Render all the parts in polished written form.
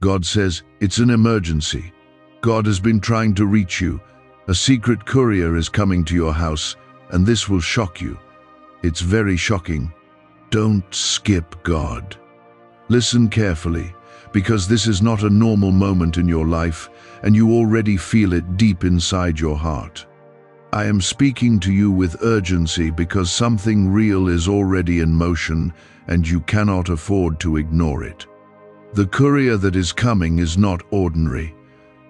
God says, it's an emergency. God has been trying to reach you. A secret courier is coming to your house, and this will shock you. It's very shocking. Don't skip God. Listen carefully, because this is not a normal moment in your life, and you already feel it deep inside your heart. I am speaking to you with urgency because something real is already in motion, and you cannot afford to ignore it. The courier that is coming is not ordinary,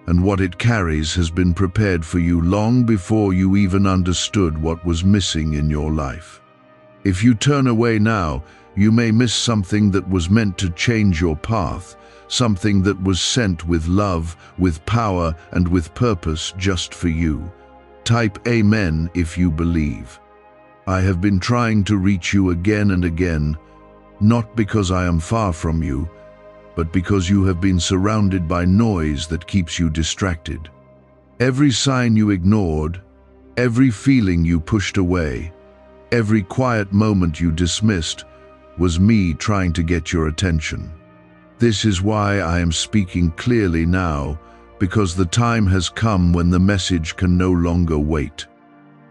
and what it carries has been prepared for you long before you even understood what was missing in your life. If you turn away now, you may miss something that was meant to change your path, something that was sent with love, with power, and with purpose just for you. Type Amen if you believe. I have been trying to reach you again and again, not because I am far from you, but because you have been surrounded by noise that keeps you distracted. Every sign you ignored, every feeling you pushed away, every quiet moment you dismissed was me trying to get your attention. This is why I am speaking clearly now, because the time has come when the message can no longer wait.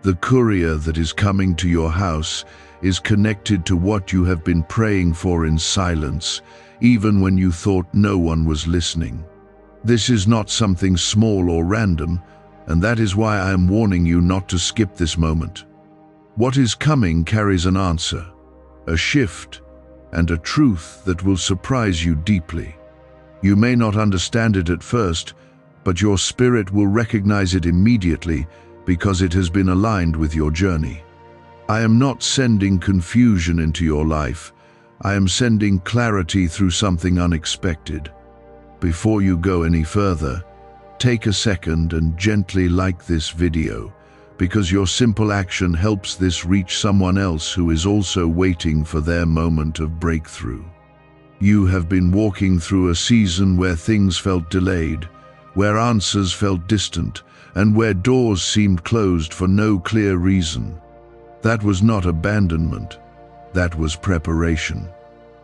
The courier that is coming to your house is connected to what you have been praying for in silence, even when you thought no one was listening. This is not something small or random, and that is why I am warning you not to skip this moment. What is coming carries an answer, a shift, and a truth that will surprise you deeply. You may not understand it at first, but your spirit will recognize it immediately because it has been aligned with your journey. I am not sending confusion into your life. I am sending clarity through something unexpected. Before you go any further, take a second and gently like this video, because your simple action helps this reach someone else who is also waiting for their moment of breakthrough. You have been walking through a season where things felt delayed, where answers felt distant, and where doors seemed closed for no clear reason. That was not abandonment. That was preparation.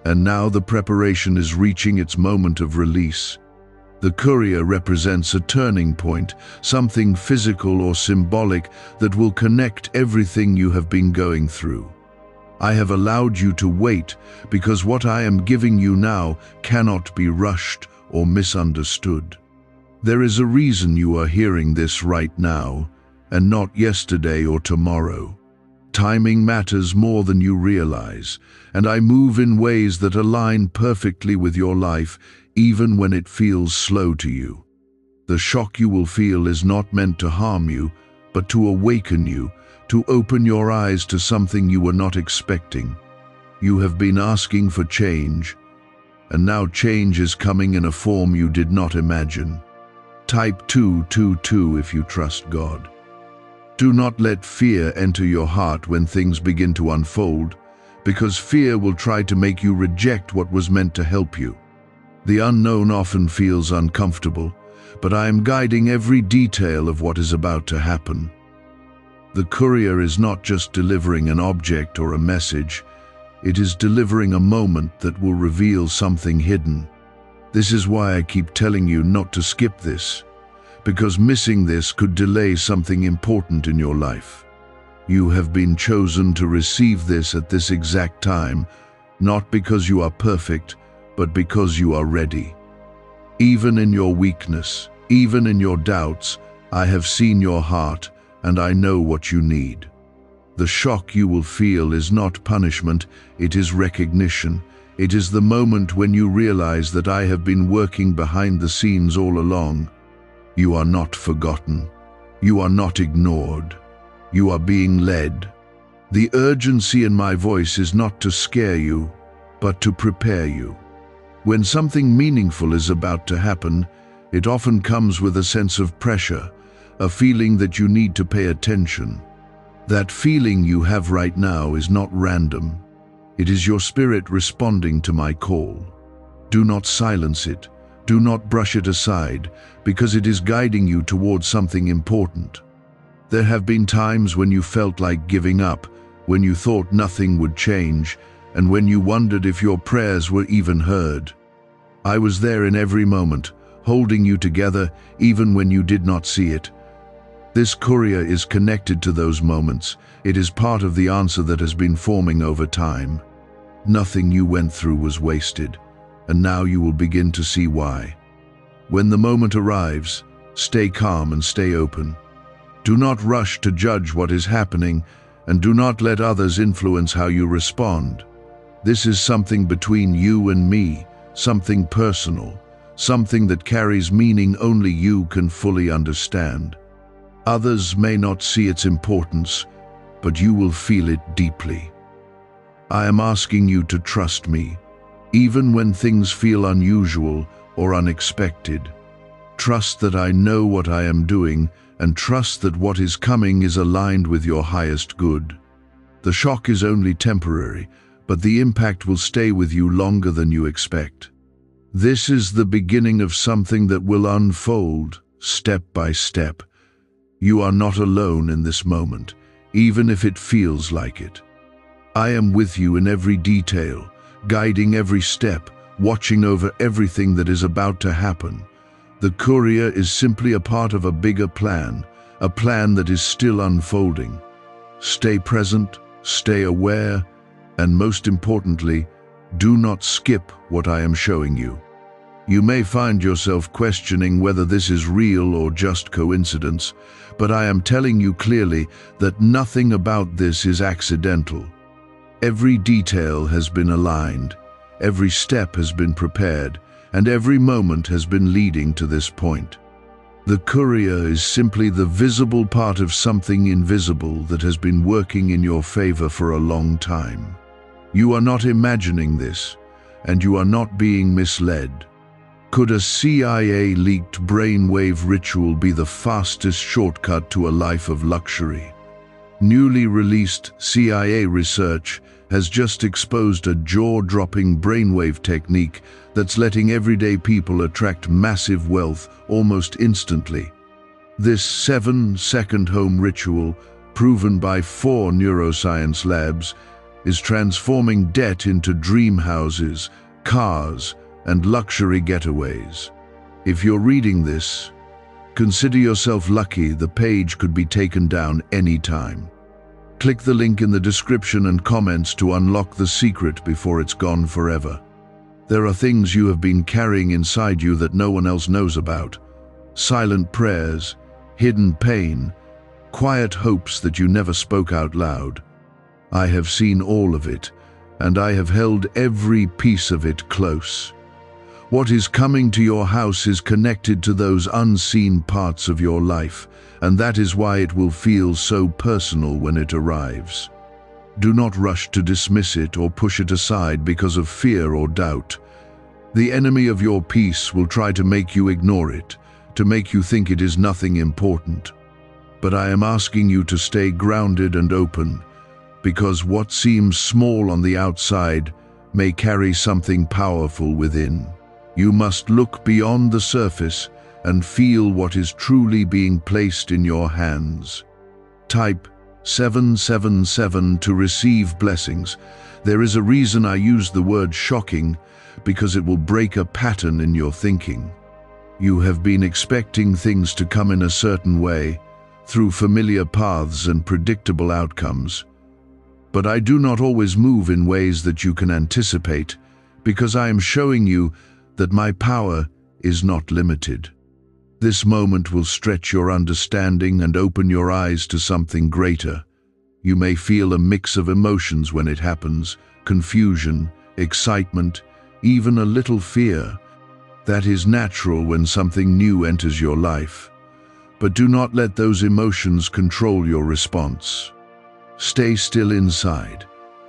And now the preparation is reaching its moment of release. The courier represents a turning point, something physical or symbolic that will connect everything you have been going through. I have allowed you to wait because what I am giving you now cannot be rushed or misunderstood. There is a reason you are hearing this right now, and not yesterday or tomorrow. Timing matters more than you realize, and I move in ways that align perfectly with your life, even when it feels slow to you. The shock you will feel is not meant to harm you, but to awaken you, to open your eyes to something you were not expecting. You have been asking for change, and now change is coming in a form you did not imagine. Type 222 if you trust God. Do not let fear enter your heart when things begin to unfold, because fear will try to make you reject what was meant to help you. The unknown often feels uncomfortable, but I am guiding every detail of what is about to happen. The courier is not just delivering an object or a message, it is delivering a moment that will reveal something hidden. This is why I keep telling you not to skip this, because missing this could delay something important in your life. You have been chosen to receive this at this exact time, not because you are perfect, but because you are ready. Even in your weakness, even in your doubts, I have seen your heart, and I know what you need. The shock you will feel is not punishment, it is recognition. It is the moment when you realize that I have been working behind the scenes all along. You are not forgotten. You are not ignored. You are being led. The urgency in my voice is not to scare you, but to prepare you. When something meaningful is about to happen, it often comes with a sense of pressure, a feeling that you need to pay attention. That feeling you have right now is not random. It is your spirit responding to my call. Do not silence it. Do not brush it aside, because it is guiding you towards something important. There have been times when you felt like giving up, when you thought nothing would change, and when you wondered if your prayers were even heard. I was there in every moment, holding you together even when you did not see it. This courier is connected to those moments. It is part of the answer that has been forming over time. Nothing you went through was wasted, and now you will begin to see why. When the moment arrives, stay calm and stay open. Do not rush to judge what is happening, and do not let others influence how you respond. This is something between you and me, something personal, something that carries meaning only you can fully understand. Others may not see its importance, but you will feel it deeply. I am asking you to trust me, even when things feel unusual or unexpected. Trust that I know what I am doing, and trust that what is coming is aligned with your highest good. The shock is only temporary, but the impact will stay with you longer than you expect. This is the beginning of something that will unfold step by step. You are not alone in this moment, even if it feels like it. I am with you in every detail, guiding every step, watching over everything that is about to happen. The courier is simply a part of a bigger plan, a plan that is still unfolding. Stay present, stay aware, and most importantly, do not skip what I am showing you. You may find yourself questioning whether this is real or just coincidence, but I am telling you clearly that nothing about this is accidental. Every detail has been aligned, every step has been prepared, and every moment has been leading to this point. The courier is simply the visible part of something invisible that has been working in your favor for a long time. You are not imagining this, and you are not being misled. Could a CIA-leaked brainwave ritual be the fastest shortcut to a life of luxury? Newly released CIA research has just exposed a jaw-dropping brainwave technique that's letting everyday people attract massive wealth almost instantly. This 7-second home ritual, proven by 4 neuroscience labs, is transforming debt into dream houses, cars, and luxury getaways. If you're reading this, consider yourself lucky. The page could be taken down anytime. Click the link in the description and comments to unlock the secret before it's gone forever. There are things you have been carrying inside you that no one else knows about. Silent prayers, hidden pain, quiet hopes that you never spoke out loud. I have seen all of it, and I have held every piece of it close. What is coming to your house is connected to those unseen parts of your life, and that is why it will feel so personal when it arrives. Do not rush to dismiss it or push it aside because of fear or doubt. The enemy of your peace will try to make you ignore it, to make you think it is nothing important. But I am asking you to stay grounded and open, because what seems small on the outside may carry something powerful within. You must look beyond the surface and feel what is truly being placed in your hands. Type 777 to receive blessings. There is a reason I use the word shocking, because it will break a pattern in your thinking. You have been expecting things to come in a certain way, through familiar paths and predictable outcomes. But I do not always move in ways that you can anticipate, because I am showing you that my power is not limited. This moment will stretch your understanding and open your eyes to something greater. You may feel a mix of emotions when it happens: confusion, excitement, even a little fear. That is natural when something new enters your life. But do not let those emotions control your response. Stay still inside,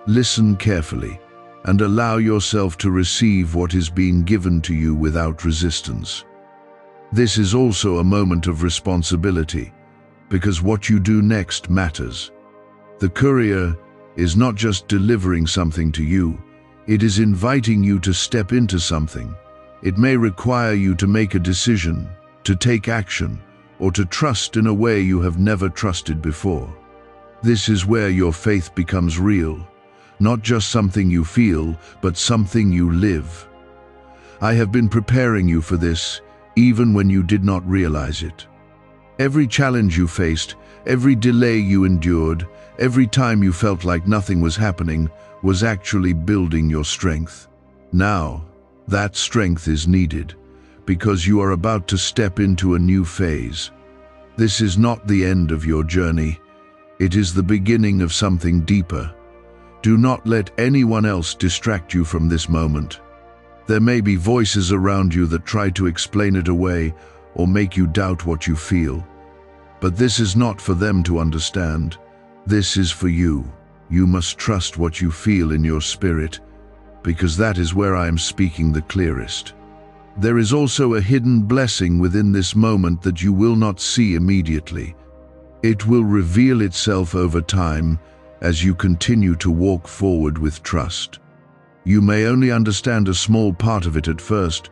listen carefully, and allow yourself to receive what is being given to you without resistance. This is also a moment of responsibility, because what you do next matters. The courier is not just delivering something to you, it is inviting you to step into something. It may require you to make a decision, to take action, or to trust in a way you have never trusted before. This is where your faith becomes real. Not just something you feel, but something you live. I have been preparing you for this, even when you did not realize it. Every challenge you faced, every delay you endured, every time you felt like nothing was happening, was actually building your strength. Now, that strength is needed, because you are about to step into a new phase. This is not the end of your journey. It is the beginning of something deeper. Do not let anyone else distract you from this moment. There may be voices around you that try to explain it away or make you doubt what you feel. But this is not for them to understand. This is for you. You must trust what you feel in your spirit, because that is where I am speaking the clearest. There is also a hidden blessing within this moment that you will not see immediately. It will reveal itself over time as you continue to walk forward with trust. You may only understand a small part of it at first,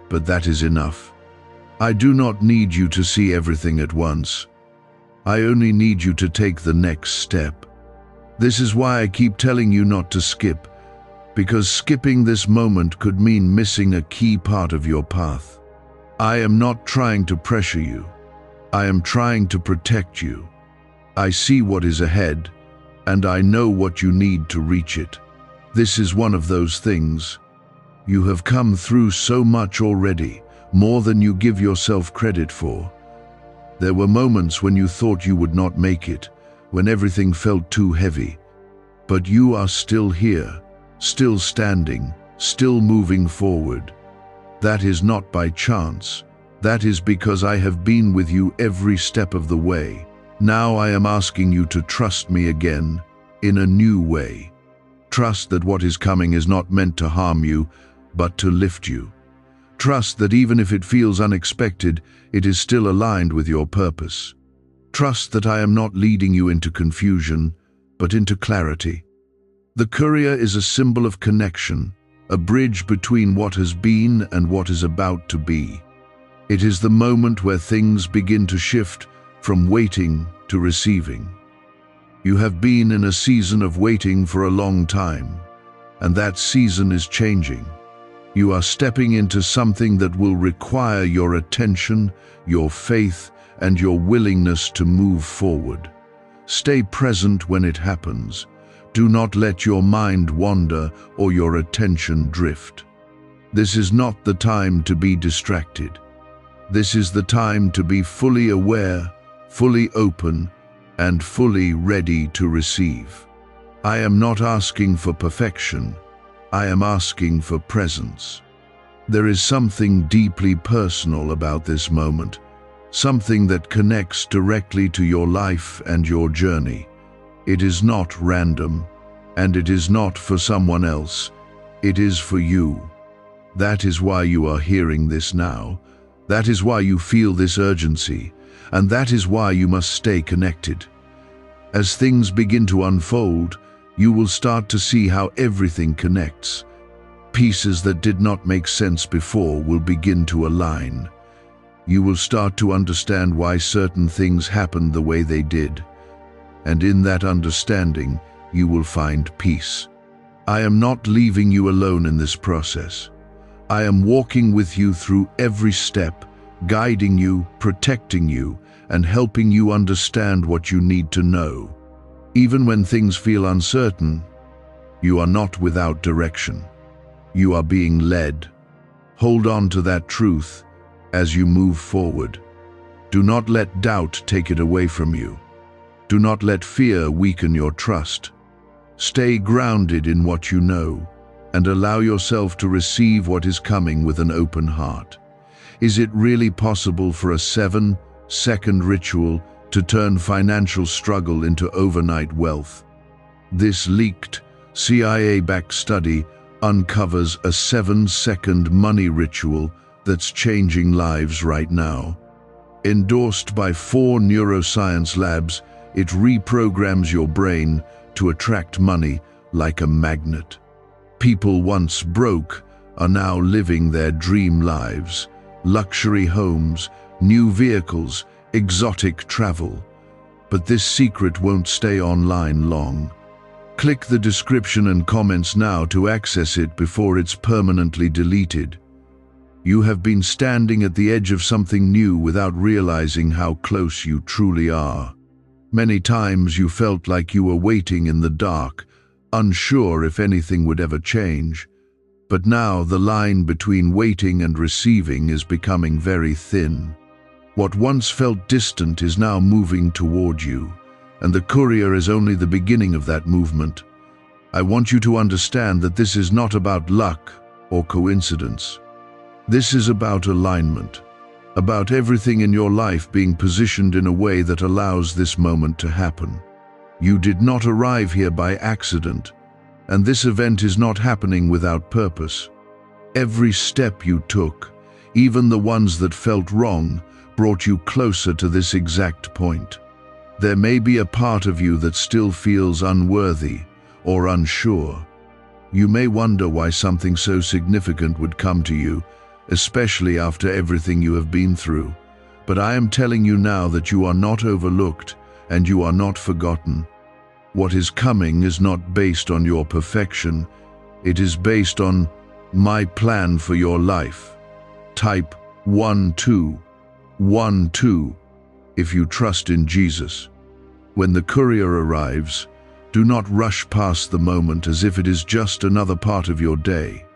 but that is enough. I do not need you to see everything at once. I only need you to take the next step. This is why I keep telling you not to skip, because skipping this moment could mean missing a key part of your path. I am not trying to pressure you. I am trying to protect you. I see what is ahead, and I know what you need to reach it. This is one of those things. You have come through so much already, more than you give yourself credit for. There were moments when you thought you would not make it, when everything felt too heavy. But you are still here, still standing, still moving forward. That is not by chance. That is because I have been with you every step of the way. Now I am asking you to trust me again, in a new way. Trust that what is coming is not meant to harm you, but to lift you. Trust that even if it feels unexpected, it is still aligned with your purpose. Trust that I am not leading you into confusion, but into clarity. The courier is a symbol of connection, a bridge between what has been and what is about to be. It is the moment where things begin to shift from waiting to receiving. You have been in a season of waiting for a long time, and that season is changing. You are stepping into something that will require your attention, your faith, and your willingness to move forward. Stay present when it happens. Do not let your mind wander or your attention drift. This is not the time to be distracted. This is the time to be fully aware, fully open, and fully ready to receive. I am not asking for perfection. I am asking for presence. There is something deeply personal about this moment, something that connects directly to your life and your journey. It is not random, and it is not for someone else. It is for you. That is why you are hearing this now. That is why you feel this urgency, and that is why you must stay connected. As things begin to unfold, you will start to see how everything connects. Pieces that did not make sense before will begin to align. You will start to understand why certain things happened the way they did. And in that understanding, you will find peace. I am not leaving you alone in this process. I am walking with you through every step, guiding you, protecting you, and helping you understand what you need to know. Even when things feel uncertain, you are not without direction. You are being led. Hold on to that truth as you move forward. Do not let doubt take it away from you. Do not let fear weaken your trust. Stay grounded in what you know, and allow yourself to receive what is coming with an open heart. Is it really possible for a 7-second ritual to turn financial struggle into overnight wealth? This leaked, CIA-backed study uncovers a 7-second money ritual that's changing lives right now. Endorsed by 4 neuroscience labs, it reprograms your brain to attract money like a magnet. People once broke are now living their dream lives. Luxury homes, new vehicles, exotic travel. But this secret won't stay online long. Click the description and comments now to access it before it's permanently deleted. You have been standing at the edge of something new without realizing how close you truly are. Many times you felt like you were waiting in the dark, unsure if anything would ever change. But now the line between waiting and receiving is becoming very thin. What once felt distant is now moving toward you, and the courier is only the beginning of that movement. I want you to understand that this is not about luck or coincidence. This is about alignment, about everything in your life being positioned in a way that allows this moment to happen. You did not arrive here by accident, and this event is not happening without purpose. Every step you took, even the ones that felt wrong, brought you closer to this exact point. There may be a part of you that still feels unworthy or unsure. You may wonder why something so significant would come to you, especially after everything you have been through. But I am telling you now that you are not overlooked and you are not forgotten. What is coming is not based on your perfection. It is based on my plan for your life. Type 12, 12 if you trust in Jesus. When the courier arrives, do not rush past the moment as if it is just another part of your day.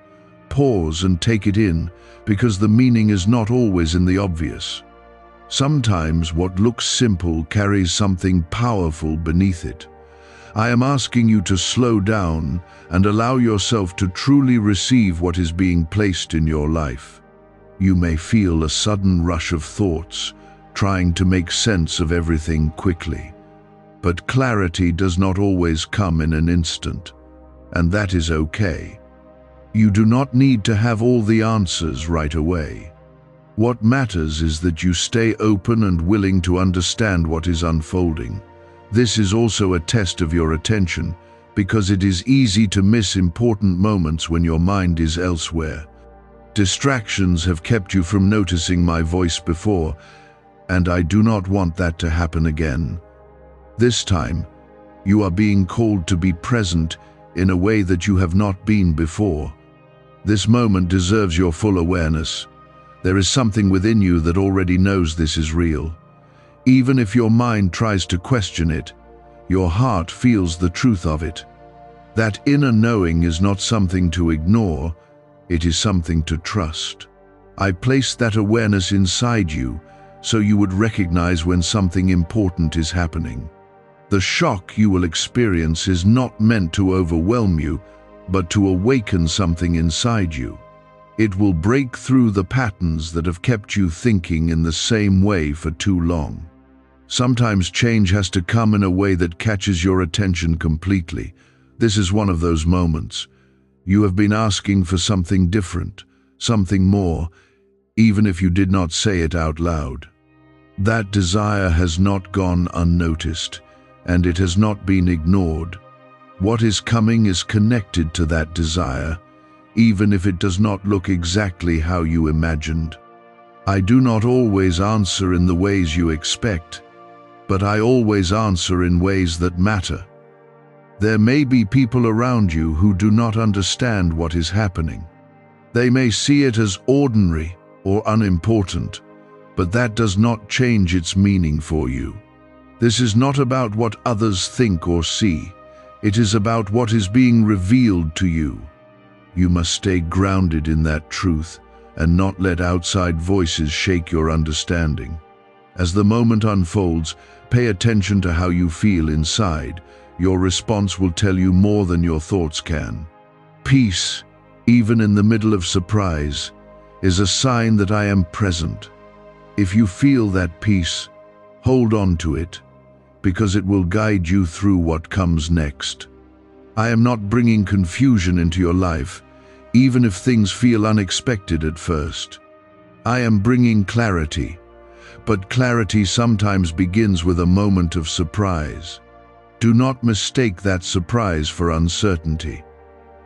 Pause and take it in, because the meaning is not always in the obvious. Sometimes what looks simple carries something powerful beneath it. I am asking you to slow down and allow yourself to truly receive what is being placed in your life. You may feel a sudden rush of thoughts, trying to make sense of everything quickly. But clarity does not always come in an instant, and that is okay. You do not need to have all the answers right away. What matters is that you stay open and willing to understand what is unfolding. This is also a test of your attention, because it is easy to miss important moments when your mind is elsewhere. Distractions have kept you from noticing my voice before, and I do not want that to happen again. This time, you are being called to be present in a way that you have not been before. This moment deserves your full awareness. There is something within you that already knows this is real. Even if your mind tries to question it, your heart feels the truth of it. That inner knowing is not something to ignore, it is something to trust. I placed that awareness inside you so you would recognize when something important is happening. The shock you will experience is not meant to overwhelm you, but to awaken something inside you. It will break through the patterns that have kept you thinking in the same way for too long. Sometimes change has to come in a way that catches your attention completely. This is one of those moments. You have been asking for something different, something more, even if you did not say it out loud. That desire has not gone unnoticed, and it has not been ignored. What is coming is connected to that desire, even if it does not look exactly how you imagined. I do not always answer in the ways you expect, but I always answer in ways that matter. There may be people around you who do not understand what is happening. They may see it as ordinary or unimportant, but that does not change its meaning for you. This is not about what others think or see. It is about what is being revealed to you. You must stay grounded in that truth and not let outside voices shake your understanding. As the moment unfolds, pay attention to how you feel inside. Your response will tell you more than your thoughts can. Peace, even in the middle of surprise, is a sign that I am present. If you feel that peace, hold on to it, because it will guide you through what comes next. I am not bringing confusion into your life, even if things feel unexpected at first. I am bringing clarity, but clarity sometimes begins with a moment of surprise. Do not mistake that surprise for uncertainty.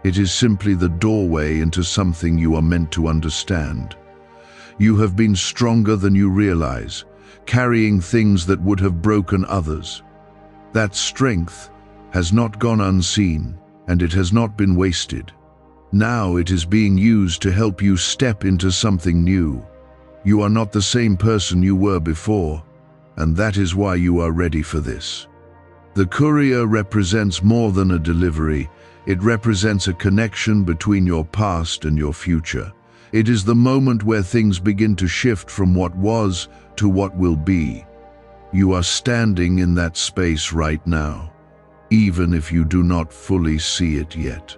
It is simply the doorway into something you are meant to understand. You have been stronger than you realize, carrying things that would have broken others. That strength has not gone unseen, and it has not been wasted. Now it is being used to help you step into something new. You are not the same person you were before, and that is why you are ready for this. The courier represents more than a delivery. It represents a connection between your past and your future. It is the moment where things begin to shift from what was to what will be. You are standing in that space right now, even if you do not fully see it yet.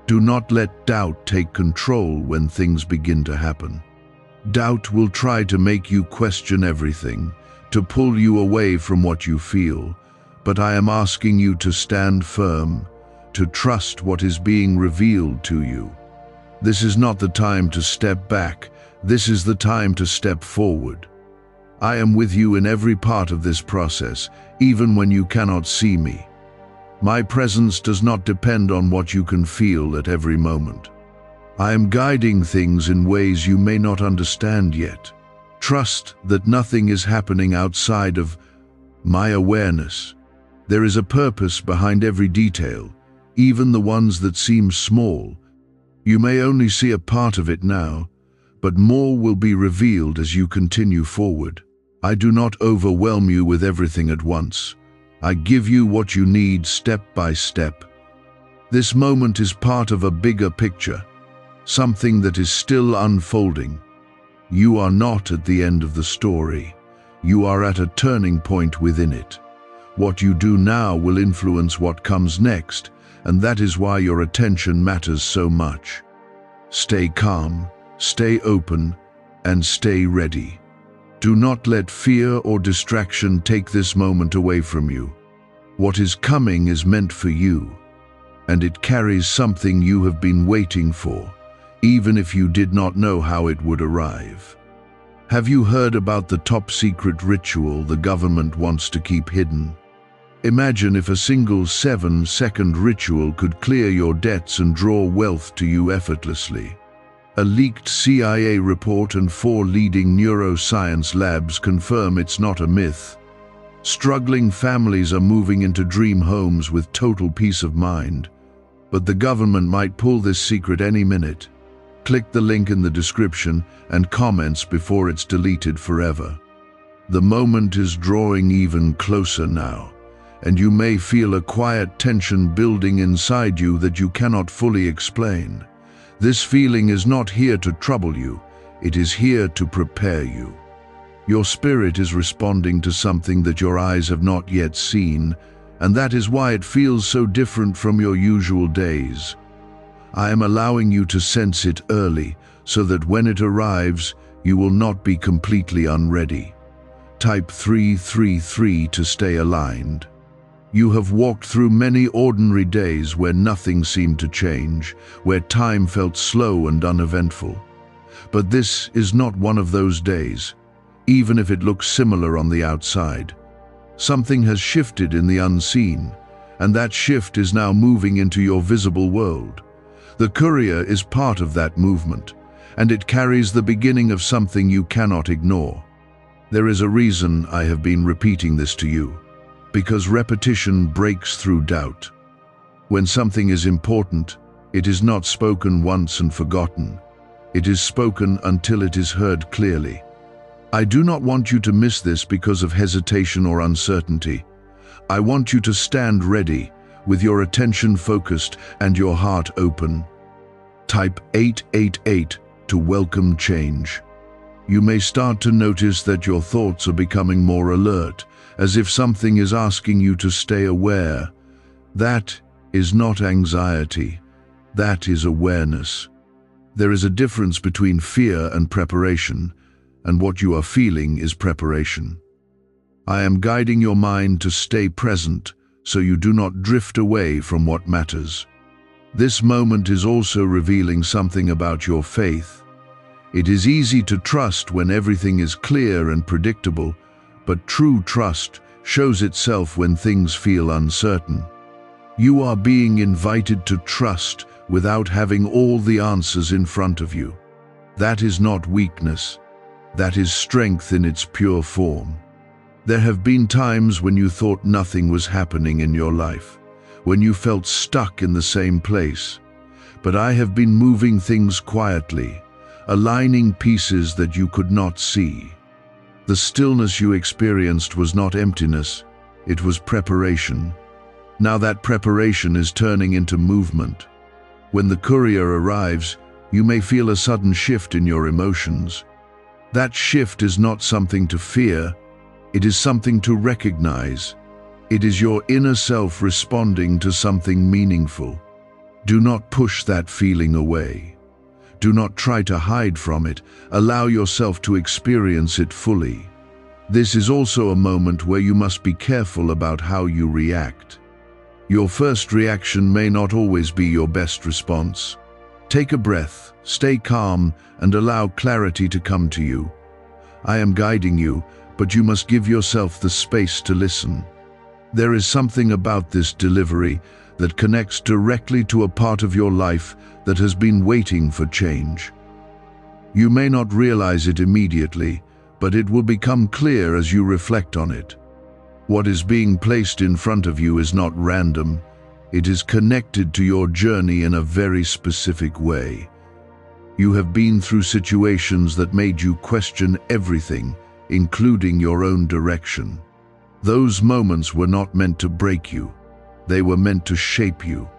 Do not let doubt take control when things begin to happen. Doubt will try to make you question everything, to pull you away from what you feel, but I am asking you to stand firm, to trust what is being revealed to you. This is not the time to step back, this is the time to step forward. I am with you in every part of this process, even when you cannot see me. My presence does not depend on what you can feel at every moment. I am guiding things in ways you may not understand yet. Trust that nothing is happening outside of my awareness. There is a purpose behind every detail, even the ones that seem small. You may only see a part of it now, but more will be revealed as you continue forward. I do not overwhelm you with everything at once. I give you what you need step by step. This moment is part of a bigger picture, something that is still unfolding. You are not at the end of the story. You are at a turning point within it. What you do now will influence what comes next, and that is why your attention matters so much. Stay calm, stay open, and stay ready. Do not let fear or distraction take this moment away from you. What is coming is meant for you, and it carries something you have been waiting for, even if you did not know how it would arrive. Have you heard about the top-secret ritual the government wants to keep hidden? Imagine if a single 7-second ritual could clear your debts and draw wealth to you effortlessly. A leaked CIA report and 4 leading neuroscience labs confirm it's not a myth. Struggling families are moving into dream homes with total peace of mind. But the government might pull this secret any minute. Click the link in the description and comments before it's deleted forever. The moment is drawing even closer now, and you may feel a quiet tension building inside you that you cannot fully explain. This feeling is not here to trouble you, it is here to prepare you. Your spirit is responding to something that your eyes have not yet seen, and that is why it feels so different from your usual days. I am allowing you to sense it early, so that when it arrives, you will not be completely unready. Type 333 to stay aligned. You have walked through many ordinary days where nothing seemed to change, where time felt slow and uneventful. But this is not one of those days, even if it looks similar on the outside. Something has shifted in the unseen, and that shift is now moving into your visible world. The courier is part of that movement, and it carries the beginning of something you cannot ignore. There is a reason I have been repeating this to you. Because repetition breaks through doubt. When something is important, it is not spoken once and forgotten. It is spoken until it is heard clearly. I do not want you to miss this because of hesitation or uncertainty. I want you to stand ready, with your attention focused and your heart open. Type 888 to welcome change. You may start to notice that your thoughts are becoming more alert, as if something is asking you to stay aware. That is not anxiety. That is awareness. There is a difference between fear and preparation, and what you are feeling is preparation. I am guiding your mind to stay present, so you do not drift away from what matters. This moment is also revealing something about your faith. It is easy to trust when everything is clear and predictable, but true trust shows itself when things feel uncertain. You are being invited to trust without having all the answers in front of you. That is not weakness. That is strength in its pure form. There have been times when you thought nothing was happening in your life, when you felt stuck in the same place. but I have been moving things quietly, aligning pieces that you could not see. The stillness you experienced was not emptiness, it was preparation. Now that preparation is turning into movement. When the courier arrives, you may feel a sudden shift in your emotions. That shift is not something to fear, it is something to recognize. It is your inner self responding to something meaningful. Do not push that feeling away. Do not try to hide from it. Allow yourself to experience it fully. This is also a moment where you must be careful about how you react. Your first reaction may not always be your best response. Take a breath, stay calm, and allow clarity to come to you. I am guiding you, but you must give yourself the space to listen. There is something about this delivery that connects directly to a part of your life that has been waiting for change. You may not realize it immediately, but it will become clear as you reflect on it. What is being placed in front of you is not random. It is connected to your journey in a very specific way. You have been through situations that made you question everything, including your own direction. Those moments were not meant to break you. They were meant to shape you.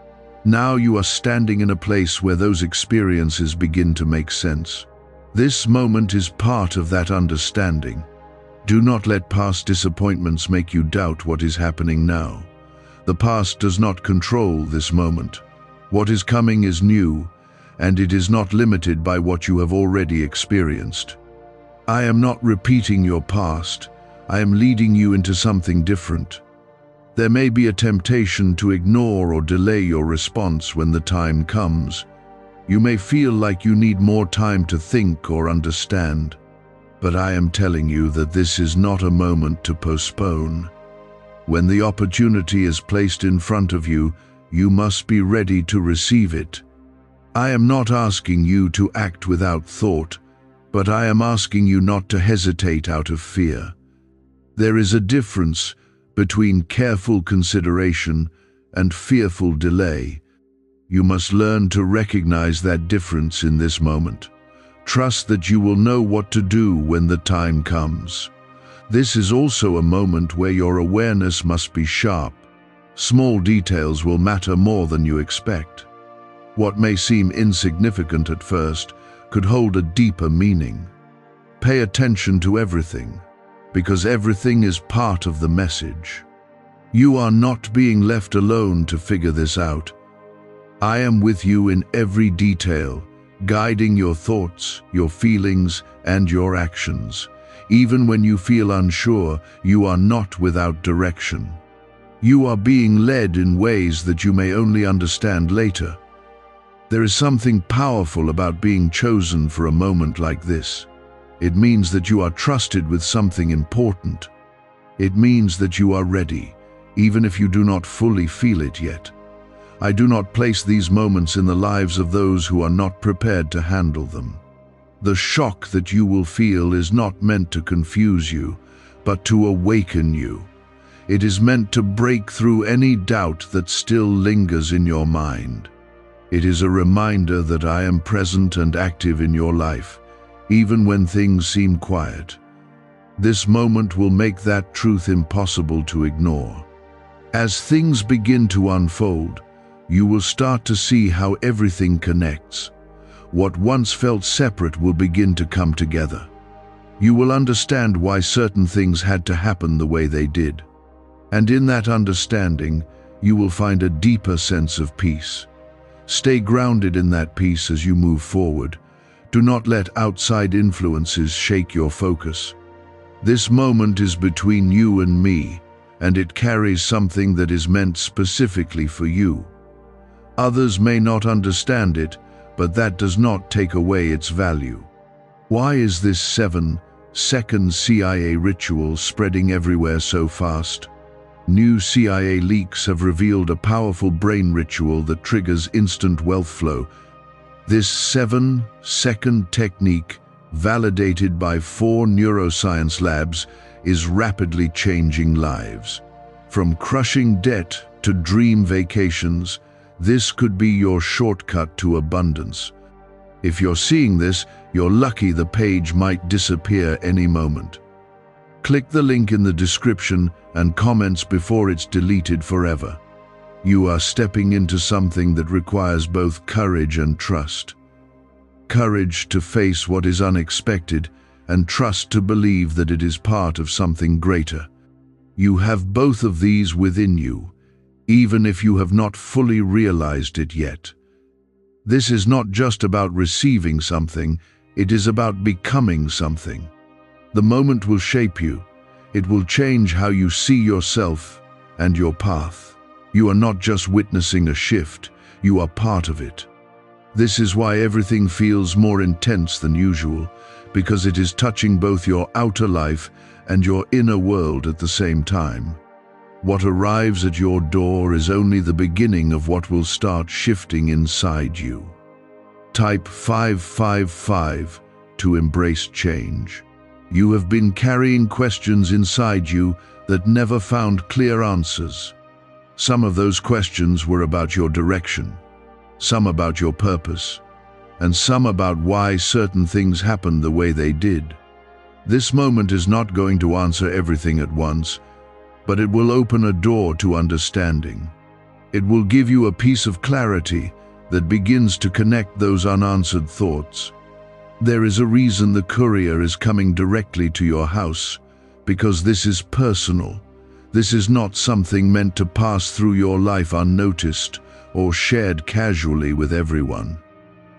Now you are standing in a place where those experiences begin to make sense. This moment is part of that understanding. Do not let past disappointments make you doubt what is happening now. The past does not control this moment. What is coming is new, and it is not limited by what you have already experienced. I am not repeating your past. I am leading you into something different. There may be a temptation to ignore or delay your response when the time comes. You may feel like you need more time to think or understand. But I am telling you that this is not a moment to postpone. When the opportunity is placed in front of you, you must be ready to receive it. I am not asking you to act without thought, but I am asking you not to hesitate out of fear. There is a difference between careful consideration and fearful delay. You must learn to recognize that difference in this moment. Trust that you will know what to do when the time comes. This is also a moment where your awareness must be sharp. Small details will matter more than you expect. What may seem insignificant at first could hold a deeper meaning. Pay attention to everything, because everything is part of the message. You are not being left alone to figure this out. I am with you in every detail, guiding your thoughts, your feelings, and your actions. Even when you feel unsure, you are not without direction. You are being led in ways that you may only understand later. There is something powerful about being chosen for a moment like this. It means that you are trusted with something important. It means that you are ready, even if you do not fully feel it yet. I do not place these moments in the lives of those who are not prepared to handle them. The shock that you will feel is not meant to confuse you, but to awaken you. It is meant to break through any doubt that still lingers in your mind. It is a reminder that I am present and active in your life, even when things seem quiet. This moment will make that truth impossible to ignore. As things begin to unfold, you will start to see how everything connects. What once felt separate will begin to come together. You will understand why certain things had to happen the way they did. And in that understanding, you will find a deeper sense of peace. Stay grounded in that peace as you move forward. Do not let outside influences shake your focus. This moment is between you and me, and it carries something that is meant specifically for you. Others may not understand it, but that does not take away its value. Why is this 7-second CIA ritual spreading everywhere so fast? New CIA leaks have revealed a powerful brain ritual that triggers instant wealth flow. This 7-second technique, validated by 4 neuroscience labs, is rapidly changing lives. From crushing debt to dream vacations, This could be your shortcut to abundance. If you're seeing this, you're lucky. The page might disappear any moment. Click the link in the description and comments before it's deleted forever. You are stepping into something that requires both courage and trust. Courage to face what is unexpected, and trust to believe that it is part of something greater. You have both of these within you, even if you have not fully realized it yet. This is not just about receiving something, it is about becoming something. The moment will shape you. It will change how you see yourself and your path. You are not just witnessing a shift, you are part of it. This is why everything feels more intense than usual, because it is touching both your outer life and your inner world at the same time. What arrives at your door is only the beginning of what will start shifting inside you. Type 555 to embrace change. You have been carrying questions inside you that never found clear answers. Some of those questions were about your direction, some about your purpose, and some about why certain things happened the way they did. This moment is not going to answer everything at once, but it will open a door to understanding. It will give you a piece of clarity that begins to connect those unanswered thoughts. There is a reason the courier is coming directly to your house, because this is personal. This is not something meant to pass through your life unnoticed or shared casually with everyone.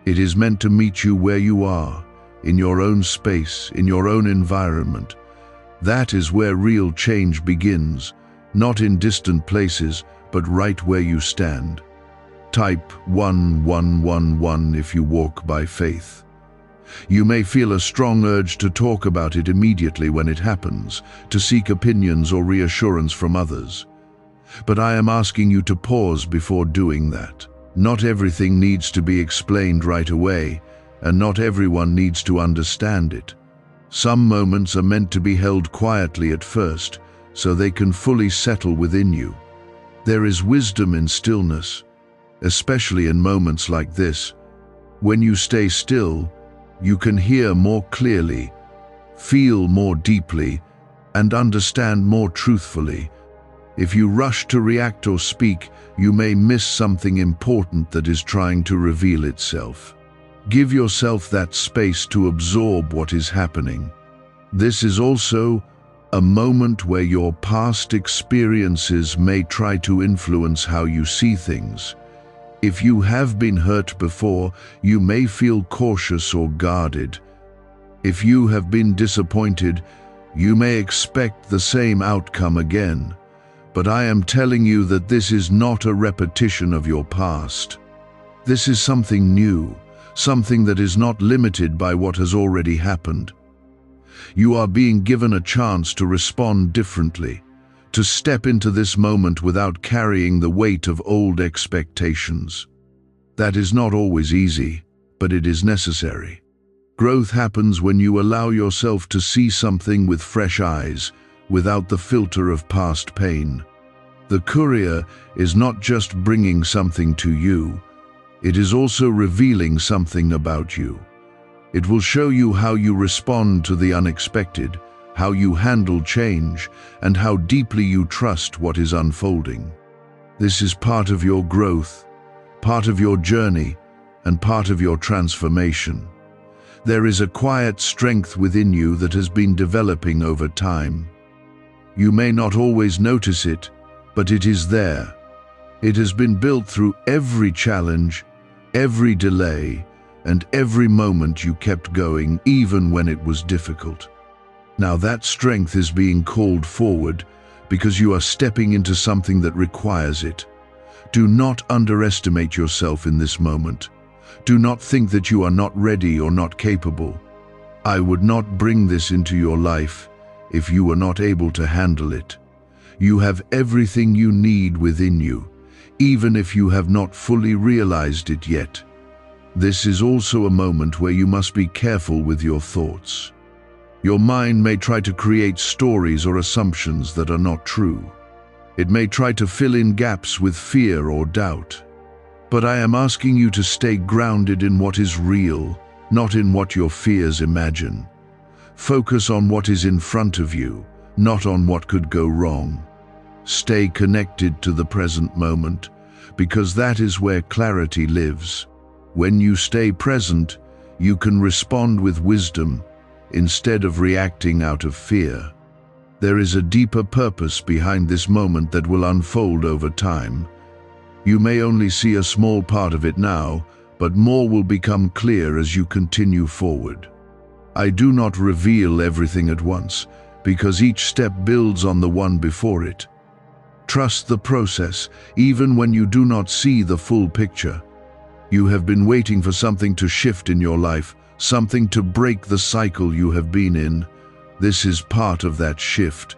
It is meant to meet you where you are, in your own space, in your own environment. That is where real change begins, not in distant places, but right where you stand. Type 1111 if you walk by faith. You may feel a strong urge to talk about it immediately when it happens, to seek opinions or reassurance from others. But I am asking you to pause before doing that. Not everything needs to be explained right away, and not everyone needs to understand it. Some moments are meant to be held quietly at first, so they can fully settle within you. There is wisdom in stillness, especially in moments like this. When you stay still, you can hear more clearly, feel more deeply, and understand more truthfully. If you rush to react or speak, you may miss something important that is trying to reveal itself. Give yourself that space to absorb what is happening. This is also a moment where your past experiences may try to influence how you see things. If you have been hurt before, you may feel cautious or guarded. If you have been disappointed, you may expect the same outcome again. But I am telling you that this is not a repetition of your past. This is something new, something that is not limited by what has already happened. You are being given a chance to respond differently, to step into this moment without carrying the weight of old expectations. That is not always easy, but it is necessary. Growth happens when you allow yourself to see something with fresh eyes, without the filter of past pain. The courier is not just bringing something to you, it is also revealing something about you. It will show you how you respond to the unexpected, how you handle change, and how deeply you trust what is unfolding. This is part of your growth, part of your journey, and part of your transformation. There is a quiet strength within you that has been developing over time. You may not always notice it, but it is there. It has been built through every challenge, every delay, and every moment you kept going, even when it was difficult. Now that strength is being called forward because you are stepping into something that requires it. Do not underestimate yourself in this moment. Do not think that you are not ready or not capable. I would not bring this into your life if you were not able to handle it. You have everything you need within you, even if you have not fully realized it yet. This is also a moment where you must be careful with your thoughts. Your mind may try to create stories or assumptions that are not true. It may try to fill in gaps with fear or doubt. But I am asking you to stay grounded in what is real, not in what your fears imagine. Focus on what is in front of you, not on what could go wrong. Stay connected to the present moment, because that is where clarity lives. When you stay present, you can respond with wisdom instead of reacting out of fear. There is a deeper purpose behind this moment that will unfold over time. You may only see a small part of it now, but more will become clear as you continue forward. I do not reveal everything at once, because each step builds on the one before it. Trust the process, even when you do not see the full picture. You have been waiting for something to shift in your life, something to break the cycle you have been in. This is part of that shift.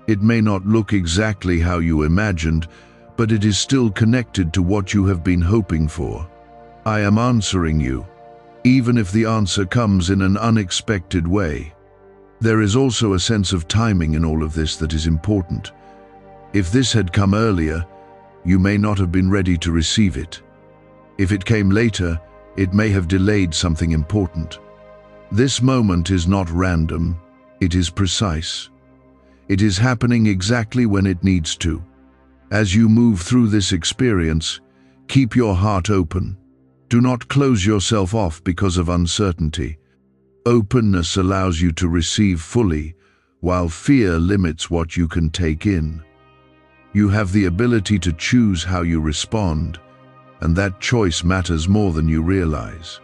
It may not look exactly how you imagined, but it is still connected to what you have been hoping for. I am answering you, even if the answer comes in an unexpected way. There is also a sense of timing in all of this that is important. If this had come earlier, you may not have been ready to receive it. If it came later, it may have delayed something important. This moment is not random, it is precise. It is happening exactly when it needs to. As you move through this experience, keep your heart open. Do not close yourself off because of uncertainty. Openness allows you to receive fully, while fear limits what you can take in. You have the ability to choose how you respond, and that choice matters more than you realize.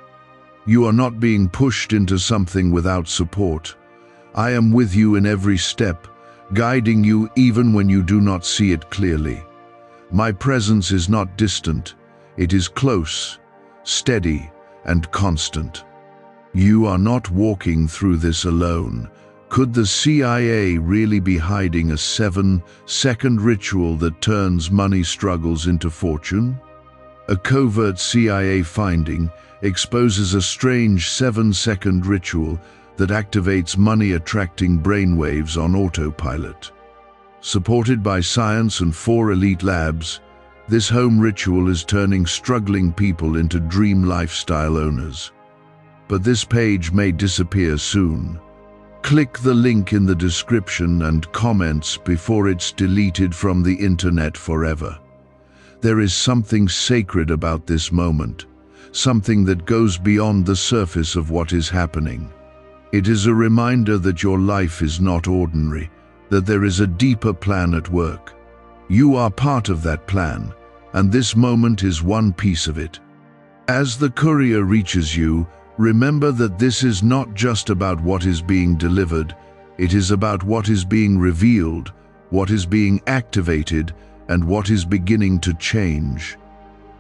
You are not being pushed into something without support. I am with you in every step, guiding you even when you do not see it clearly. My presence is not distant, it is close, steady, and constant. You are not walking through this alone. Could the CIA really be hiding a 7-second ritual that turns money struggles into fortune? A covert CIA finding exposes a strange 7-second ritual that activates money-attracting brainwaves on autopilot. Supported by science and 4 elite labs, this home ritual is turning struggling people into dream lifestyle owners. But this page may disappear soon. Click the link in the description and comments before it's deleted from the internet forever. There is something sacred about this moment, something that goes beyond the surface of what is happening. It is a reminder that your life is not ordinary, that there is a deeper plan at work. You are part of that plan, and this moment is one piece of it. As the courier reaches you, remember that this is not just about what is being delivered, it is about what is being revealed, what is being activated, and what is beginning to change.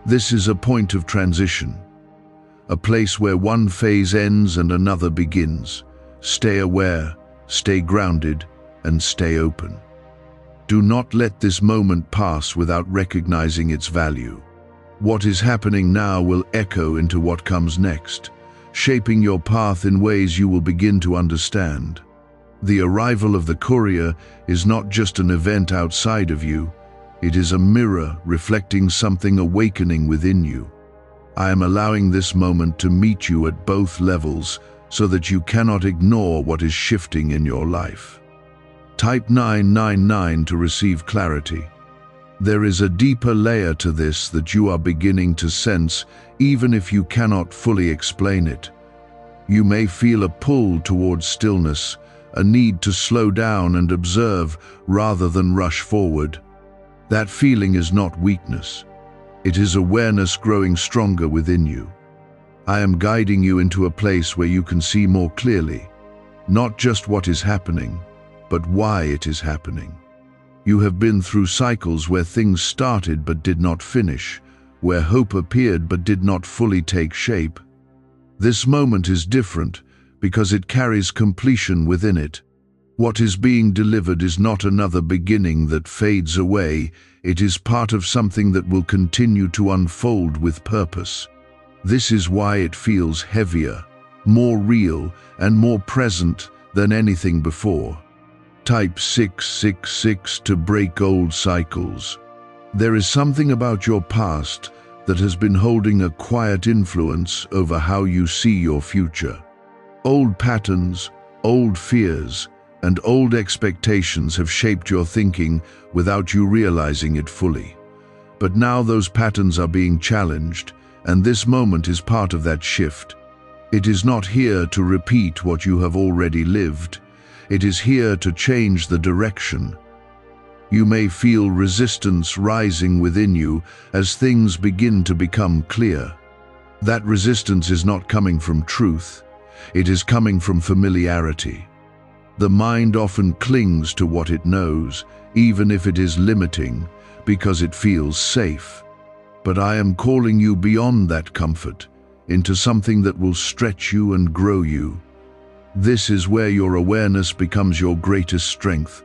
This is a point of transition, a place where one phase ends and another begins. Stay aware, stay grounded, and stay open. Do not let this moment pass without recognizing its value. What is happening now will echo into what comes next, shaping your path in ways you will begin to understand. The arrival of the courier is not just an event outside of you, it is a mirror reflecting something awakening within you. I am allowing this moment to meet you at both levels so that you cannot ignore what is shifting in your life. Type 999 to receive clarity. There is a deeper layer to this that you are beginning to sense, even if you cannot fully explain it. You may feel a pull towards stillness, a need to slow down and observe rather than rush forward. That feeling is not weakness. It is awareness growing stronger within you. I am guiding you into a place where you can see more clearly, not just what is happening, but why it is happening. You have been through cycles where things started but did not finish, where hope appeared but did not fully take shape. This moment is different because it carries completion within it. What is being delivered is not another beginning that fades away, it is part of something that will continue to unfold with purpose. This is why it feels heavier, more real, and more present than anything before. Type 666 to break old cycles. There is something about your past that has been holding a quiet influence over how you see your future. Old patterns, old fears, and old expectations have shaped your thinking without you realizing it fully. But now those patterns are being challenged, and this moment is part of that shift. It is not here to repeat what you have already lived. It is here to change the direction. You may feel resistance rising within you as things begin to become clear. That resistance is not coming from truth. It is coming from familiarity. The mind often clings to what it knows, even if it is limiting, because it feels safe. But I am calling you beyond that comfort, into something that will stretch you and grow you. This is where your awareness becomes your greatest strength.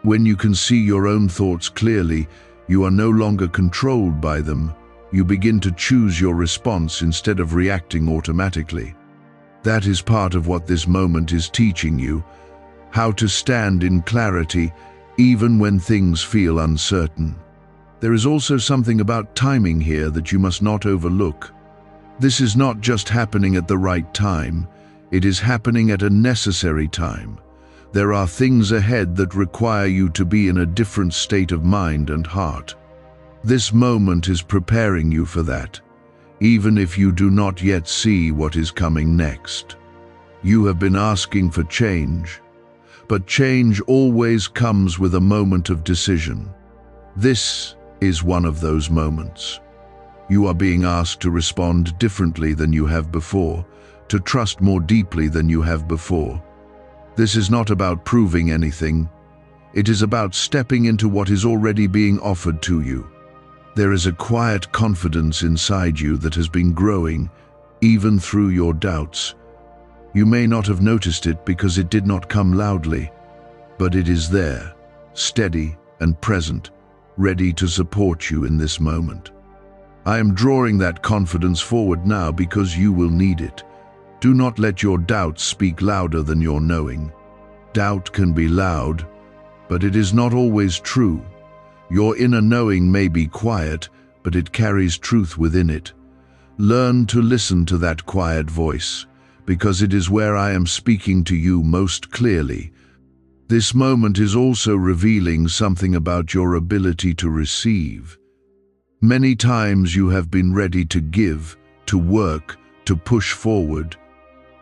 When you can see your own thoughts clearly, you are no longer controlled by them. You begin to choose your response instead of reacting automatically. That is part of what this moment is teaching you, how to stand in clarity even when things feel uncertain. There is also something about timing here that you must not overlook. This is not just happening at the right time, it is happening at a necessary time. There are things ahead that require you to be in a different state of mind and heart. This moment is preparing you for that, even if you do not yet see what is coming next. You have been asking for change, but change always comes with a moment of decision. This is one of those moments. You are being asked to respond differently than you have before, to trust more deeply than you have before. This is not about proving anything. It is about stepping into what is already being offered to you. There is a quiet confidence inside you that has been growing, even through your doubts. You may not have noticed it because it did not come loudly, but it is there, steady and present, ready to support you in this moment. I am drawing that confidence forward now because you will need it. Do not let your doubts speak louder than your knowing. Doubt can be loud, but it is not always true. Your inner knowing may be quiet, but it carries truth within it. Learn to listen to that quiet voice, because it is where I am speaking to you most clearly. This moment is also revealing something about your ability to receive. Many times you have been ready to give, to work, to push forward.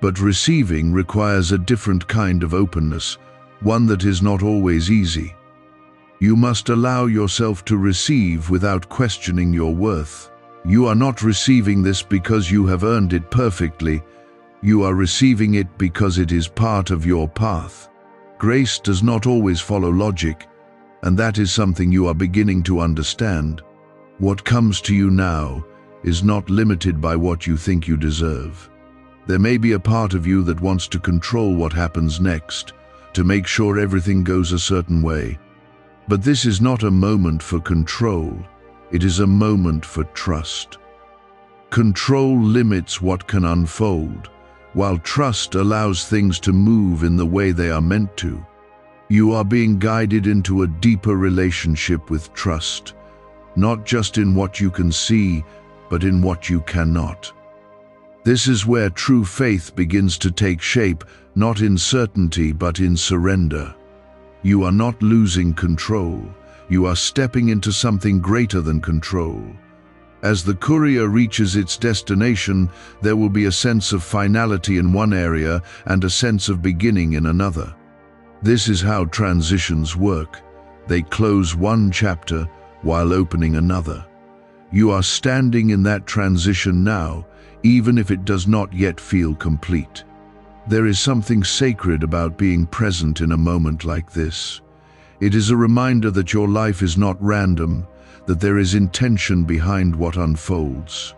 But receiving requires a different kind of openness, one that is not always easy. You must allow yourself to receive without questioning your worth. You are not receiving this because you have earned it perfectly. You are receiving it because it is part of your path. Grace does not always follow logic, and that is something you are beginning to understand. What comes to you now is not limited by what you think you deserve. There may be a part of you that wants to control what happens next, to make sure everything goes a certain way. But this is not a moment for control, it is a moment for trust. Control limits what can unfold, while trust allows things to move in the way they are meant to. You are being guided into a deeper relationship with trust, not just in what you can see, but in what you cannot. This is where true faith begins to take shape, not in certainty, but in surrender. You are not losing control. You are stepping into something greater than control. As the courier reaches its destination, there will be a sense of finality in one area and a sense of beginning in another. This is how transitions work. They close one chapter while opening another. You are standing in that transition now, even if it does not yet feel complete. There is something sacred about being present in a moment like this. It is a reminder that your life is not random, that there is intention behind what unfolds.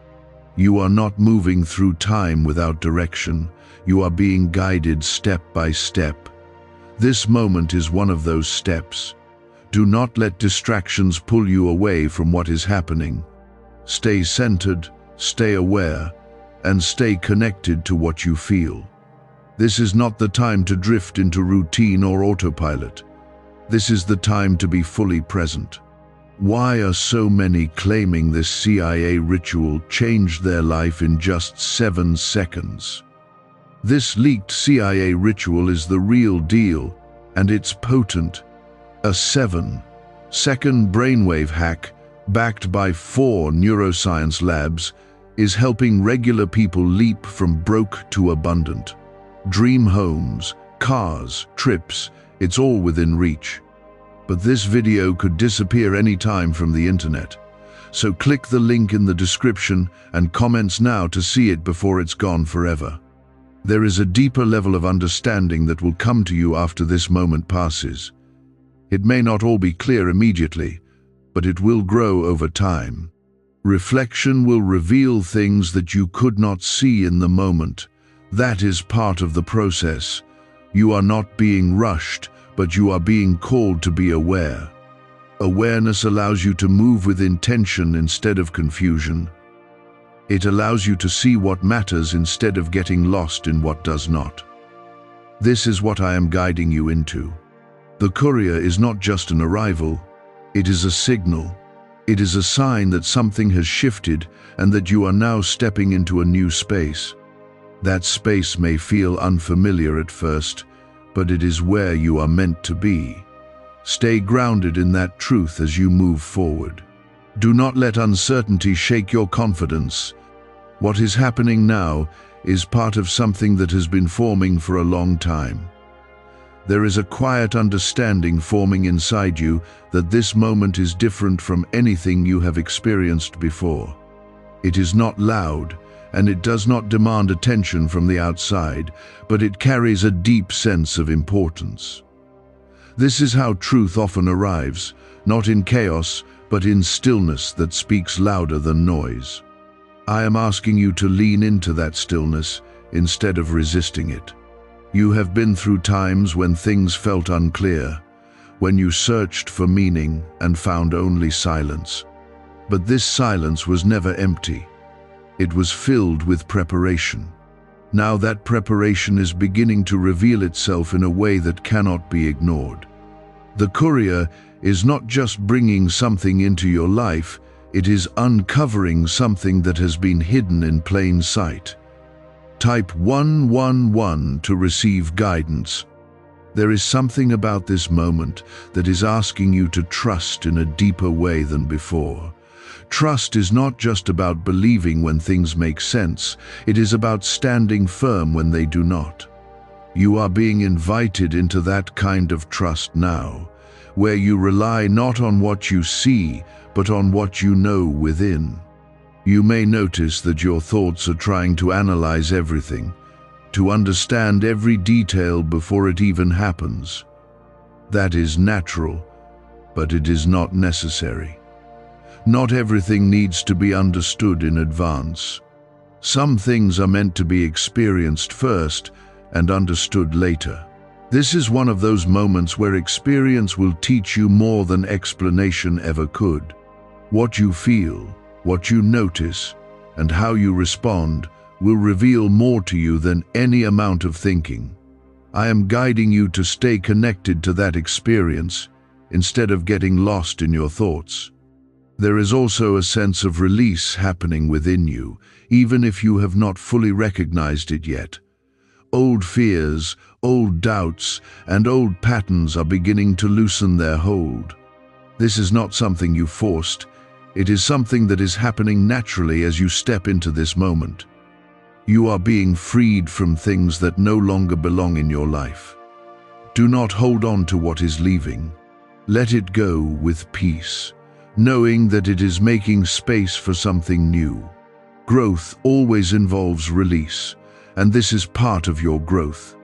You are not moving through time without direction. You are being guided step by step. This moment is one of those steps. Do not let distractions pull you away from what is happening. Stay centered, stay aware, and stay connected to what you feel. This is not the time to drift into routine or autopilot. This is the time to be fully present. Why are so many claiming this CIA ritual changed their life in just 7 seconds? This leaked CIA ritual is the real deal, and it's potent. A 7-second brainwave hack, backed by 4 neuroscience labs, is helping regular people leap from broke to abundant. Dream homes, cars, trips, it's all within reach. But this video could disappear any time from the internet. So click the link in the description and comments now to see it before it's gone forever. There is a deeper level of understanding that will come to you after this moment passes. It may not all be clear immediately, but it will grow over time. Reflection will reveal things that you could not see in the moment. That is part of the process. You are not being rushed, but you are being called to be aware. Awareness allows you to move with intention instead of confusion. It allows you to see what matters instead of getting lost in what does not. This is what I am guiding you into. The courier is not just an arrival, it is a signal. It is a sign that something has shifted and that you are now stepping into a new space. That space may feel unfamiliar at first, but it is where you are meant to be. Stay grounded in that truth as you move forward. Do not let uncertainty shake your confidence. What is happening now is part of something that has been forming for a long time. There is a quiet understanding forming inside you that this moment is different from anything you have experienced before. It is not loud, and it does not demand attention from the outside, but it carries a deep sense of importance. This is how truth often arrives, not in chaos, but in stillness that speaks louder than noise. I am asking you to lean into that stillness instead of resisting it. You have been through times when things felt unclear, when you searched for meaning and found only silence. But this silence was never empty. It was filled with preparation. Now that preparation is beginning to reveal itself in a way that cannot be ignored. The courier is not just bringing something into your life, it is uncovering something that has been hidden in plain sight. Type 111 to receive guidance. There is something about this moment that is asking you to trust in a deeper way than before. Trust is not just about believing when things make sense, it is about standing firm when they do not. You are being invited into that kind of trust now, where you rely not on what you see, but on what you know within. You may notice that your thoughts are trying to analyze everything, to understand every detail before it even happens. That is natural, but it is not necessary. Not everything needs to be understood in advance. Some things are meant to be experienced first and understood later. This is one of those moments where experience will teach you more than explanation ever could. What you feel, what you notice, and how you respond will reveal more to you than any amount of thinking. I am guiding you to stay connected to that experience instead of getting lost in your thoughts. There is also a sense of release happening within you, even if you have not fully recognized it yet. Old fears, old doubts, and old patterns are beginning to loosen their hold. This is not something you forced. It is something that is happening naturally as you step into this moment. You are being freed from things that no longer belong in your life. Do not hold on to what is leaving. Let it go with peace, knowing that it is making space for something new. Growth always involves release, and this is part of your growth.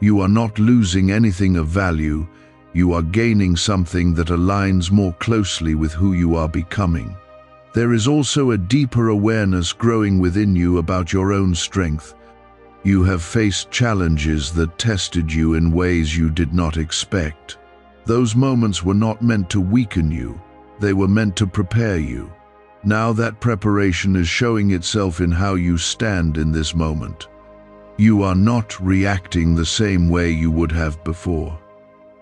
You are not losing anything of value. You are gaining something that aligns more closely with who you are becoming. There is also a deeper awareness growing within you about your own strength. You have faced challenges that tested you in ways you did not expect. Those moments were not meant to weaken you. They were meant to prepare you. Now that preparation is showing itself in how you stand in this moment. You are not reacting the same way you would have before.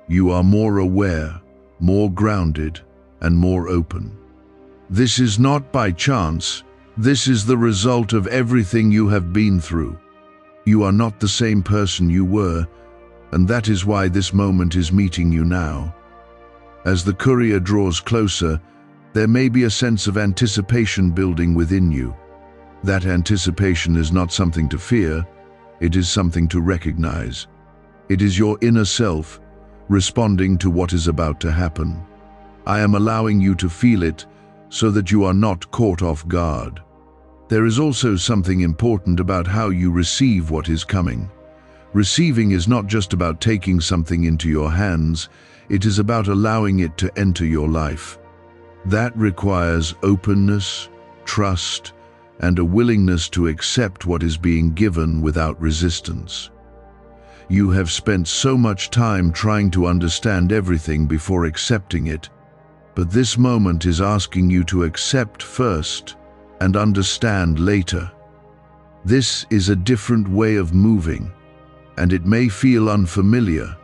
You are more aware, more grounded, and more open. This is not by chance. This is the result of everything you have been through. You are not the same person you were, and that is why this moment is meeting you now. As the courier draws closer, there may be a sense of anticipation building within you. That anticipation is not something to fear, it is something to recognize. It is your inner self responding to what is about to happen. I am allowing you to feel it so that you are not caught off guard. There is also something important about how you receive what is coming. Receiving is not just about taking something into your hands, it is about allowing it to enter your life. That requires openness, trust, and a willingness to accept what is being given without resistance. You have spent so much time trying to understand everything before accepting it, but this moment is asking you to accept first and understand later. This is a different way of moving, and it may feel unfamiliar,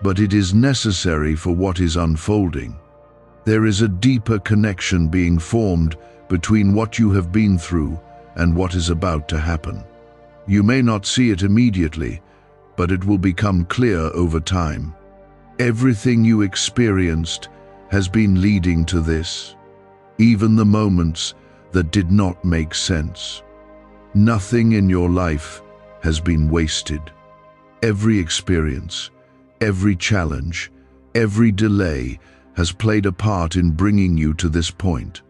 but it is necessary for what is unfolding. There is a deeper connection being formed between what you have been through and what is about to happen. You may not see it immediately, but it will become clear over time. Everything you experienced has been leading to this, even the moments that did not make sense. Nothing in your life has been wasted. Every experience, every challenge, every delay has played a part in bringing you to this point.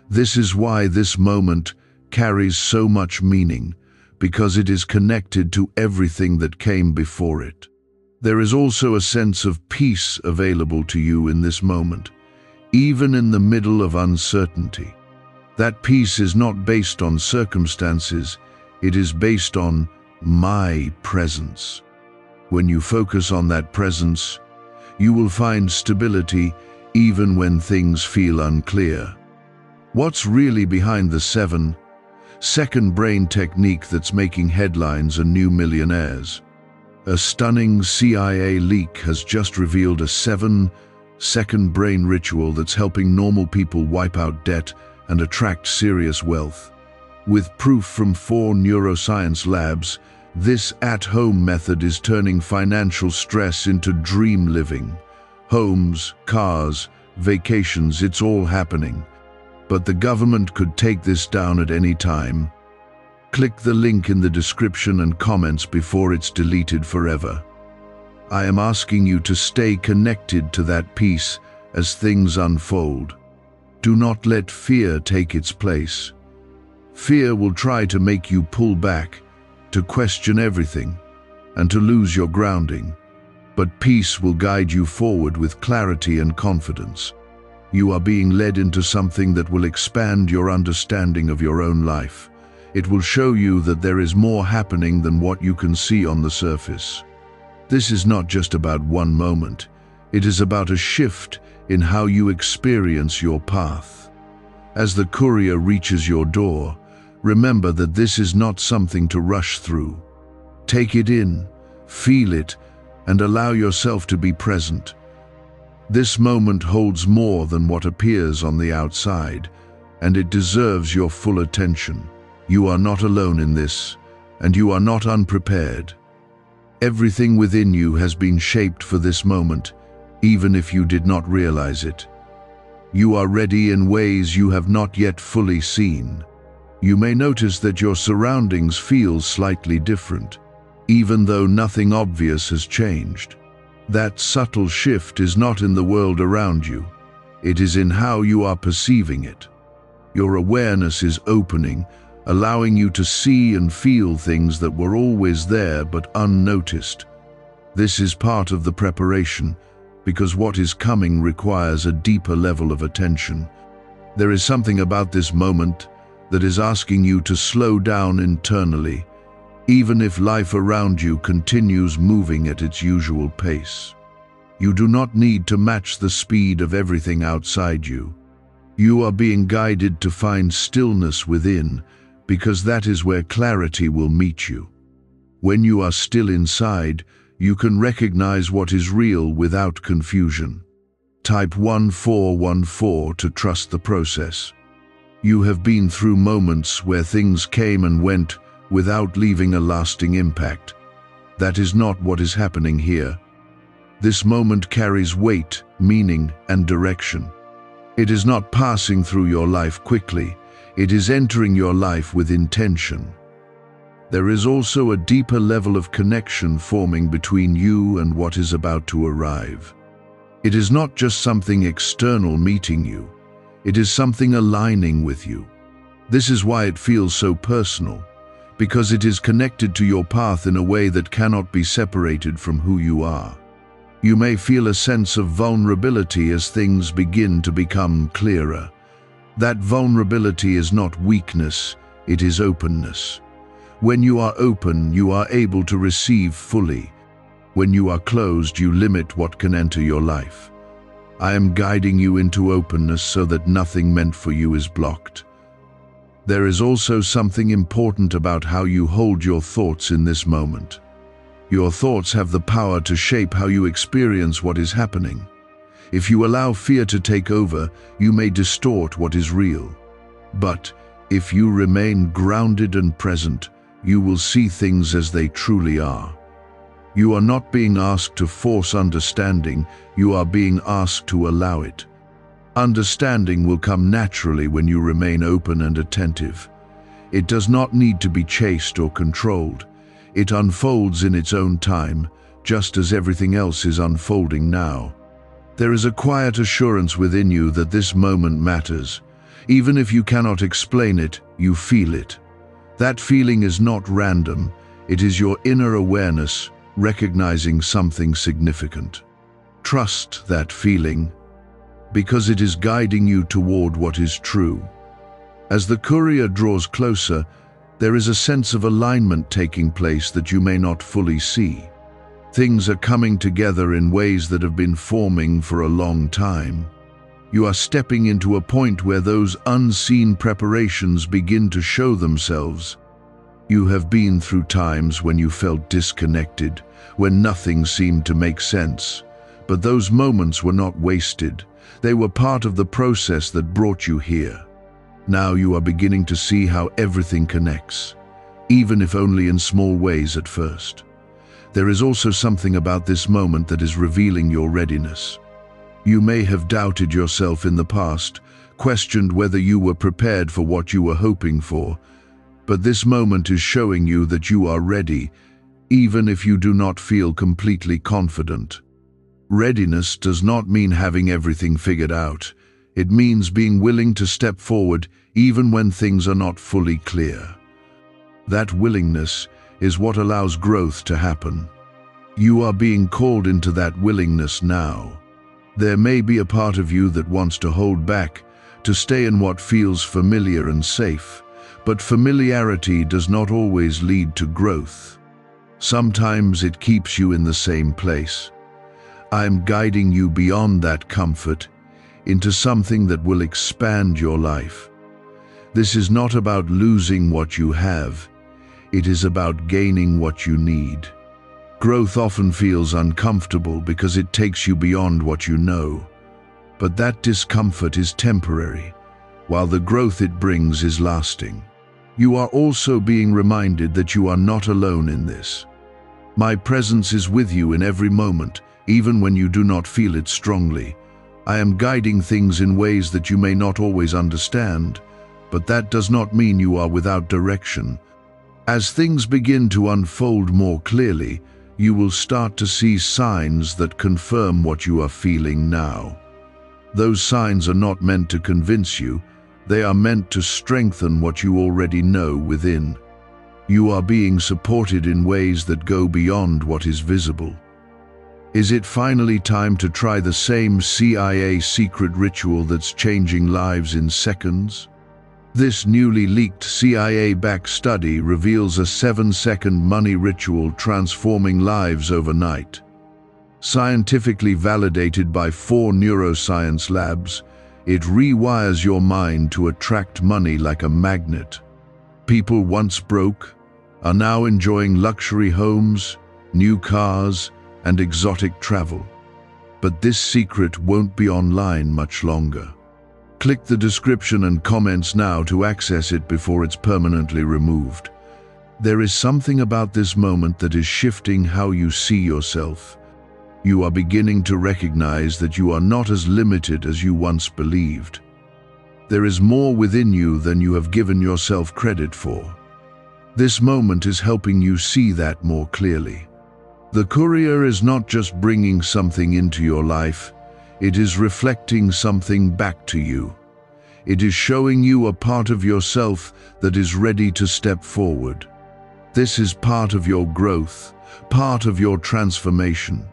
This is why this moment carries so much meaning, because it is connected to everything that came before it. There is also a sense of peace available to you in this moment, even in the middle of uncertainty. That peace is not based on circumstances, it is based on my presence. When you focus on that presence, you will find stability even when things feel unclear. What's really behind the 7-second brain technique that's making headlines and new millionaires? A stunning CIA leak has just revealed a 7-second brain ritual that's helping normal people wipe out debt and attract serious wealth. With proof from 4 neuroscience labs, this at-home method is turning financial stress into dream living. Homes, cars, vacations, it's all happening. But the government could take this down at any time. Click the link in the description and comments before it's deleted forever. I am asking you to stay connected to that peace as things unfold. Do not let fear take its place. Fear will try to make you pull back, to question everything, and to lose your grounding. But peace will guide you forward with clarity and confidence. You are being led into something that will expand your understanding of your own life. It will show you that there is more happening than what you can see on the surface. This is not just about one moment. It is about a shift in how you experience your path. As the courier reaches your door, remember that this is not something to rush through. Take it in, feel it, and allow yourself to be present. This moment holds more than what appears on the outside, and it deserves your full attention. You are not alone in this, and you are not unprepared. Everything within you has been shaped for this moment, even if you did not realize it. You are ready in ways you have not yet fully seen. You may notice that your surroundings feel slightly different, even though nothing obvious has changed. That subtle shift is not in the world around you. It is in how you are perceiving it. Your awareness is opening, allowing you to see and feel things that were always there but unnoticed. This is part of the preparation, because what is coming requires a deeper level of attention. There is something about this moment that is asking you to slow down internally, even if life around you continues moving at its usual pace. You do not need to match the speed of everything outside you. You are being guided to find stillness within, because that is where clarity will meet you. When you are still inside, you can recognize what is real without confusion. Type 1414 to trust the process. You have been through moments where things came and went without leaving a lasting impact. That is not what is happening here. This moment carries weight, meaning, and direction. It is not passing through your life quickly. It is entering your life with intention. There is also a deeper level of connection forming between you and what is about to arrive. It is not just something external meeting you. It is something aligning with you. This is why it feels so personal, because it is connected to your path in a way that cannot be separated from who you are. You may feel a sense of vulnerability as things begin to become clearer. That vulnerability is not weakness, it is openness. When you are open, you are able to receive fully. When you are closed, you limit what can enter your life. I am guiding you into openness so that nothing meant for you is blocked. There is also something important about how you hold your thoughts in this moment. Your thoughts have the power to shape how you experience what is happening. If you allow fear to take over, you may distort what is real. But if you remain grounded and present, you will see things as they truly are. You are not being asked to force understanding, you are being asked to allow it. Understanding will come naturally when you remain open and attentive. It does not need to be chased or controlled. It unfolds in its own time, just as everything else is unfolding now. There is a quiet assurance within you that this moment matters. Even if you cannot explain it, you feel it. That feeling is not random, it is your inner awareness recognizing something significant. Trust that feeling, because it is guiding you toward what is true. As the courier draws closer, there is a sense of alignment taking place that you may not fully see. Things are coming together in ways that have been forming for a long time. You are stepping into a point where those unseen preparations begin to show themselves. You have been through times when you felt disconnected, when nothing seemed to make sense. But those moments were not wasted. They were part of the process that brought you here. Now you are beginning to see how everything connects, even if only in small ways at first. There is also something about this moment that is revealing your readiness. You may have doubted yourself in the past, questioned whether you were prepared for what you were hoping for, but this moment is showing you that you are ready, even if you do not feel completely confident. Readiness does not mean having everything figured out. It means being willing to step forward even when things are not fully clear. That willingness is what allows growth to happen. You are being called into that willingness now. There may be a part of you that wants to hold back, to stay in what feels familiar and safe, but familiarity does not always lead to growth. Sometimes it keeps you in the same place. I am guiding you beyond that comfort into something that will expand your life. This is not about losing what you have. It is about gaining what you need. Growth often feels uncomfortable because it takes you beyond what you know. But that discomfort is temporary, while the growth it brings is lasting. You are also being reminded that you are not alone in this. My presence is with you in every moment, even when you do not feel it strongly. I am guiding things in ways that you may not always understand, but that does not mean you are without direction. As things begin to unfold more clearly, you will start to see signs that confirm what you are feeling now. Those signs are not meant to convince you, they are meant to strengthen what you already know within. You are being supported in ways that go beyond what is visible. Is it finally time to try the same CIA secret ritual that's changing lives in seconds? This newly leaked CIA-backed study reveals a 7-second money ritual transforming lives overnight. Scientifically validated by 4 neuroscience labs, it rewires your mind to attract money like a magnet. People once broke are now enjoying luxury homes, new cars, and exotic travel. but this secret won't be online much longer. Click the description and comments now to access it before it's permanently removed. There is something about this moment that is shifting how you see yourself. You are beginning to recognize that you are not as limited as you once believed. There is more within you than you have given yourself credit for. This moment is helping you see that more clearly. The courier is not just bringing something into your life, it is reflecting something back to you. It is showing you a part of yourself that is ready to step forward. This is part of your growth, part of your transformation.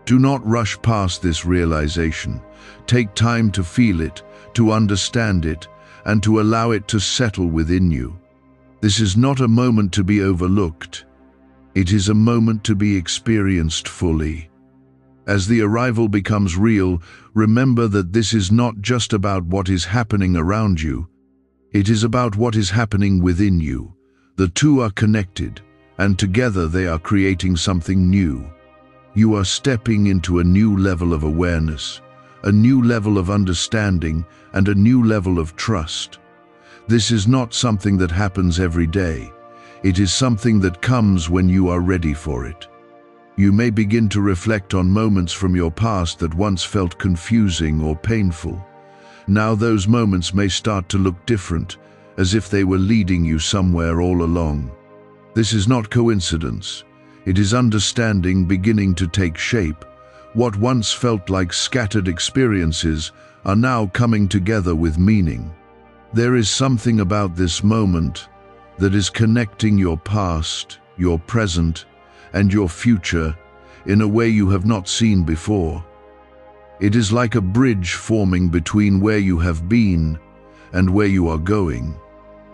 Do not rush past this realization. Take time to feel it, to understand it, and to allow it to settle within you. This is not a moment to be overlooked. It is a moment to be experienced fully. As the arrival becomes real, remember that this is not just about what is happening around you. It is about what is happening within you. The two are connected, and together they are creating something new. You are stepping into a new level of awareness, a new level of understanding, and a new level of trust. This is not something that happens every day. It is something that comes when you are ready for it. You may begin to reflect on moments from your past that once felt confusing or painful. Now those moments may start to look different, as if they were leading you somewhere all along. This is not coincidence. It is understanding beginning to take shape. What once felt like scattered experiences are now coming together with meaning. There is something about this moment that is connecting your past, your present, and your future in a way you have not seen before. It is like a bridge forming between where you have been and where you are going.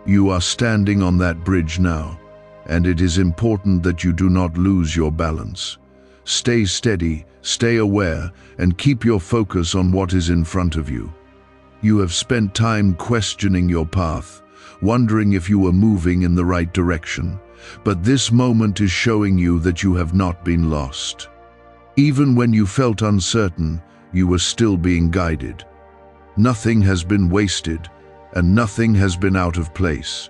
You are standing on that bridge now, and it is important that you do not lose your balance. Stay steady, stay aware, and keep your focus on what is in front of you. You have spent time questioning your path, wondering if you were moving in the right direction, but this moment is showing you that you have not been lost. Even when you felt uncertain, you were still being guided. Nothing has been wasted, and nothing has been out of place.